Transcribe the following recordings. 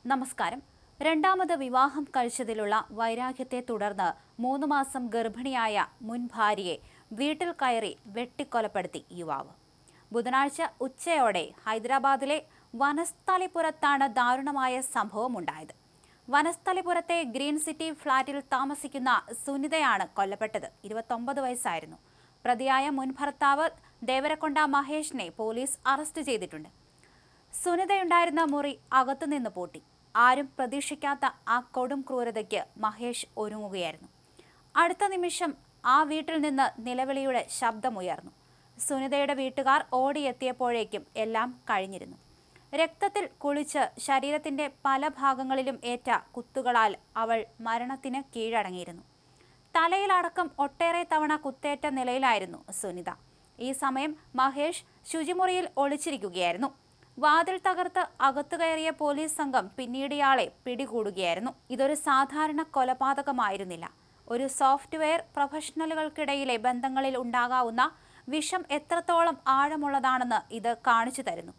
നമസ്കാരം. രണ്ടാമത് വിവാഹം കഴിച്ചതിലുള്ള വൈരാഗ്യത്തെ തുടർന്ന് 3 മാസം ഗർഭിണിയായ മുൻ ഭാര്യയെ വീട്ടിൽ കയറി വെട്ടിക്കൊലപ്പെടുത്തി യുവാവ്. ബുധനാഴ്ച ഉച്ചയോടെ ഹൈദരാബാദിലെ വനസ്ഥലിപുരത്താണ് ദാരുണമായ സംഭവമുണ്ടായത്. വനസ്ഥലിപുരത്തെ ഗ്രീൻ സിറ്റി ഫ്ളാറ്റിൽ താമസിക്കുന്ന സുനിതയാണ് കൊല്ലപ്പെട്ടത്. 29 വയസ്സായിരുന്നു. പ്രതിയായ മുൻ ഭർത്താവ് ദേവരക്കൊണ്ട മഹേഷിനെ പോലീസ് അറസ്റ്റ് ചെയ്തിട്ടുണ്ട്. സുനിതയുണ്ടായിരുന്ന മുറി അകത്തുനിന്ന് പൂട്ടി. ആരും പ്രതീക്ഷിക്കാത്ത ആ കൊടും ക്രൂരതയ്ക്ക് മഹേഷ് ഒരുങ്ങുകയായിരുന്നു. അടുത്ത നിമിഷം ആ വീട്ടിൽ നിന്ന് നിലവിളിയുടെ ശബ്ദമുയർന്നു. സുനിതയുടെ വീട്ടുകാർ ഓടിയെത്തിയപ്പോഴേക്കും എല്ലാം കഴിഞ്ഞിരുന്നു. രക്തത്തിൽ കുളിച്ച് ശരീരത്തിന്റെ പല ഭാഗങ്ങളിലും ഏറ്റ കുത്തുകളാൽ അവൾ മരണത്തിന് കീഴടങ്ങിയിരുന്നു. തലയിലടക്കം ഒട്ടേറെ തവണ കുത്തേറ്റ നിലയിലായിരുന്നു സുനിത. ഈ സമയം മഹേഷ് ശുചിമുറിയിൽ ഒളിച്ചിരിക്കുകയായിരുന്നു. വാതിൽ തകർത്ത് അകത്തു കയറിയ പോലീസ് സംഘം പിന്നീട് ഇയാളെ പിടികൂടുകയായിരുന്നു. ഇതൊരു സാധാരണ കൊലപാതകമായിരുന്നില്ല. ഒരു സോഫ്റ്റ്വെയർ പ്രൊഫഷണലുകൾക്കിടയിലെ ബന്ധങ്ങളിൽ ഉണ്ടാകാവുന്ന വിഷം എത്രത്തോളം ആഴമുള്ളതാണെന്ന് ഇത് കാണിച്ചു തരുന്നു.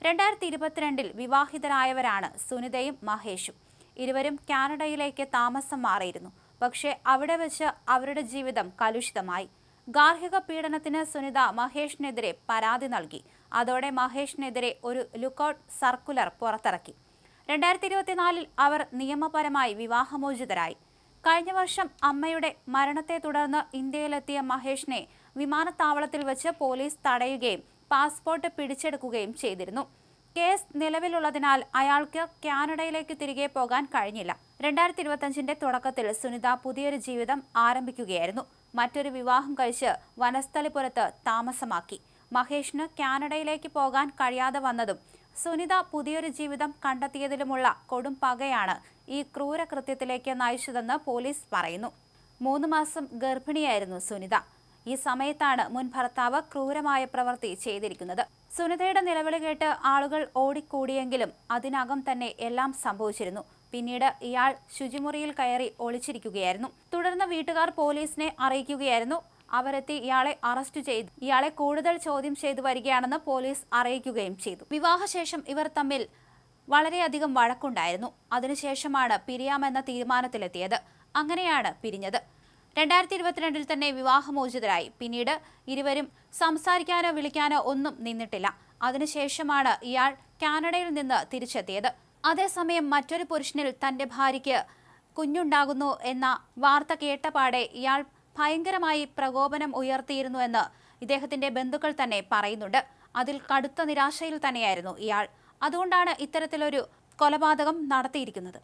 2022 വിവാഹിതരായവരാണ് സുനിതയും മഹേഷും. ഇരുവരും കാനഡയിലേക്ക് താമസം മാറിയിരുന്നു. പക്ഷേ അവിടെ വെച്ച് അവരുടെ ജീവിതം കലുഷിതമായി. ഗാർഹിക പീഡനത്തിന് സുനിത മഹേഷിനെതിരെ പരാതി നൽകി. അതോടെ മഹേഷിനെതിരെ ഒരു ലുക്കൌട്ട് സർക്കുലർ പുറത്തിറക്കി. 2024 അവർ നിയമപരമായി വിവാഹമോചിതരായി. കഴിഞ്ഞ വർഷം അമ്മയുടെ മരണത്തെ തുടർന്ന് ഇന്ത്യയിലെത്തിയ മഹേഷിനെ വിമാനത്താവളത്തിൽ വെച്ച് പോലീസ് തടയുകയും പാസ്പോർട്ട് പിടിച്ചെടുക്കുകയും ചെയ്തിരുന്നു. കേസ് നിലവിലുള്ളതിനാൽ അയാൾക്ക് കാനഡയിലേക്ക് തിരികെ പോകാൻ കഴിഞ്ഞില്ല. 2025 തുടക്കത്തിൽ സുനിത പുതിയൊരു ജീവിതം ആരംഭിക്കുകയായിരുന്നു. മറ്റൊരു വിവാഹം കഴിച്ച് വനസ്ഥലിപുരത്ത് താമസമാക്കി. മഹേഷിന് കാനഡയിലേക്ക് പോകാൻ കഴിയാതെ വന്നതും സുനിത പുതിയൊരു ജീവിതം കണ്ടെത്തിയതിലുമുള്ള കൊടും പകയാണ് ഈ ക്രൂരകൃത്യത്തിലേക്ക് നയിച്ചതെന്ന് പോലീസ് പറയുന്നു. 3 മാസം ഗർഭിണിയായിരുന്നു സുനിത. ഈ സമയത്താണ് മുൻ ഭർത്താവ് ക്രൂരമായ പ്രവൃത്തി ചെയ്തിരിക്കുന്നത്. സുനിതയുടെ നിലവിളി കേട്ട് ആളുകൾ ഓടിക്കൂടിയെങ്കിലും അതിനകം തന്നെ എല്ലാം സംഭവിച്ചിരുന്നു. പിന്നീട് ഇയാൾ ശുചിമുറിയിൽ കയറി ഒളിച്ചിരിക്കുകയായിരുന്നു. തുടർന്ന് വീട്ടുകാർ പോലീസിനെ അറിയിക്കുകയായിരുന്നു. അവരെത്തി ഇയാളെ അറസ്റ്റ് ചെയ്തു. ഇയാളെ കൂടുതൽ ചോദ്യം ചെയ്തു വരികയാണെന്ന് പോലീസ് അറിയിക്കുകയും ചെയ്തു. വിവാഹശേഷം ഇവർ തമ്മിൽ വളരെയധികം വഴക്കുണ്ടായിരുന്നു. അതിനുശേഷമാണ് പിരിയാമെന്ന തീരുമാനത്തിലെത്തിയത്. അങ്ങനെയാണ് പിരിഞ്ഞത്. 2022 തന്നെ വിവാഹമോചിതരായി. പിന്നീട് ഇരുവരും സംസാരിക്കാനോ വിളിക്കാനോ ഒന്നും നിന്നിട്ടില്ല. അതിനുശേഷമാണ് ഇയാൾ കാനഡയിൽ നിന്ന് തിരിച്ചെത്തിയത്. അതേസമയം മറ്റൊരു പുരുഷനിൽ തന്റെ ഭാര്യയ്ക്ക് കുഞ്ഞുണ്ടാകുന്നു എന്ന വാർത്ത കേട്ടപാടെ ഇയാൾ ഭയങ്കരമായി പ്രകോപനം ഉയർത്തിയിരുന്നുവെന്ന് ഇദ്ദേഹത്തിന്റെ ബന്ധുക്കൾ തന്നെ പറയുന്നുണ്ട്. അതിൽ കടുത്ത നിരാശയിൽ തന്നെയായിരുന്നു ഇയാൾ. അതുകൊണ്ടാണ് ഇത്തരത്തിലൊരു കൊലപാതകം നടത്തിയിരിക്കുന്നത്.